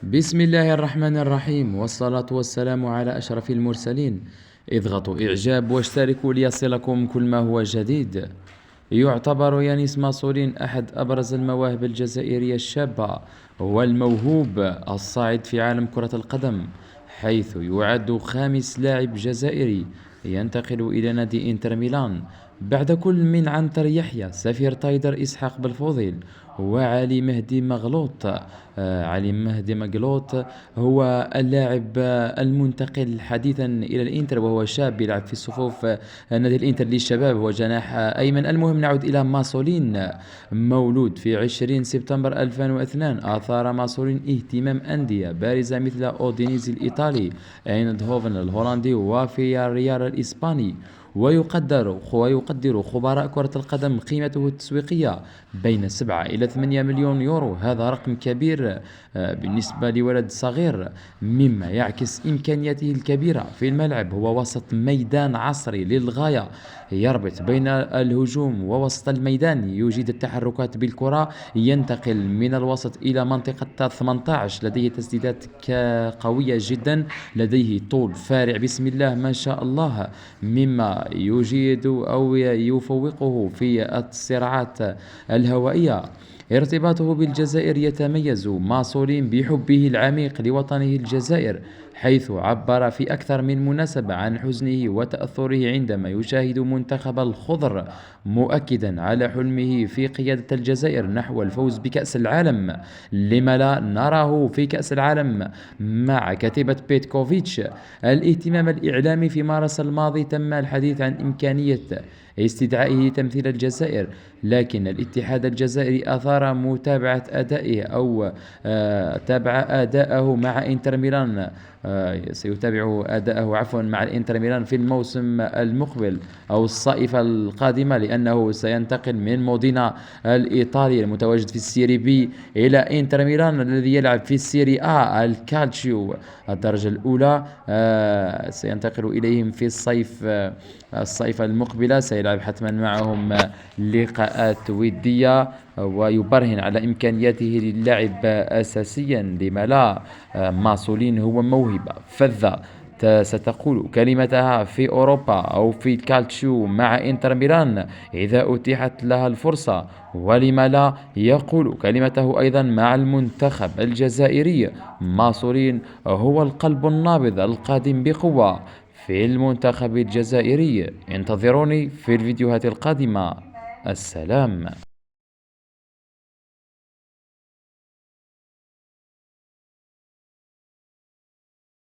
بسم الله الرحمن الرحيم، والصلاة والسلام على أشرف المرسلين. اضغطوا إعجاب واشتركوا ليصلكم كل ما هو جديد. يعتبر يانيس ماسولين أحد أبرز المواهب الجزائرية الشابة والموهوب الصاعد في عالم كرة القدم، حيث يعد خامس لاعب جزائري ينتقل إلى نادي إنتر ميلان بعد كل من عنتر يحيى، سفير تايدر إسحاق بالفوضيل، وعلي مهدي مغلوط. علي مهدي مغلوط هو اللاعب المنتقل حديثا إلى الإنتر، وهو شاب يلعب في صفوف نادي الإنتر للشباب، هو جناح أيمن. المهم نعود إلى ماسولين. مولود في 20 سبتمبر 2002، أثار ماسولين اهتمام أندية بارزة مثل أودينيزي الإيطالي، ايندهوفن الهولندي، وفي الريال الإسباني. ويقدر خبراء كرة القدم قيمته التسويقية بين 7 إلى 8 مليون يورو. هذا رقم كبير بالنسبة لولد صغير، مما يعكس إمكانياته الكبيرة في الملعب. هو وسط ميدان عصري للغاية، يربط بين الهجوم ووسط الميدان، يوجد التحركات بالكرة، ينتقل من الوسط إلى منطقة 18، لديه تسديدات قوية جدا، لديه طول فارع بسم الله ما شاء الله، مما يجيد أو يفوقه في الصراعات الهوائية. ارتباطه بالجزائر: يتميز ماسولين بحبه العميق لوطنه الجزائر، حيث عبر في أكثر من مناسبة عن حزنه وتأثره عندما يشاهد منتخب الخضر، مؤكدا على حلمه في قيادة الجزائر نحو الفوز بكأس العالم. لما لا نراه في كأس العالم مع كتيبة بيتكوفيتش؟ الاهتمام الإعلامي: في مارس الماضي تم الحديث عن إمكانية استدعائه تمثيل الجزائر، لكن الاتحاد الجزائري أثار متابعة أدائه أو تابع أداءه مع إنتر ميلان. سيتابع أداءه مع الإنتر ميلان في الموسم المقبل أو الصيف القادمة، لأنه سينتقل من مودينا الإيطالي المتواجد في السيري بي إلى إنتر ميلان الذي يلعب في السيري آ الكالتشيو الدرجة الأولى. سينتقل إليهم في الصيف المقبلة، سيلعب حتما معهم لقاءات ودية، ويبرهن على إمكانياته للعب أساسيا. لما لا؟ ماسولين هو موهبة فذة ستقول كلمتها في أوروبا أو في الكالتشيو مع إنتر ميلان إذا أتيحت لها الفرصة، ولما لا يقول كلمته أيضا مع المنتخب الجزائري. ماسولين هو القلب النابض القادم بقوة في المنتخب الجزائري. انتظروني في الفيديوهات القادمة. السلام.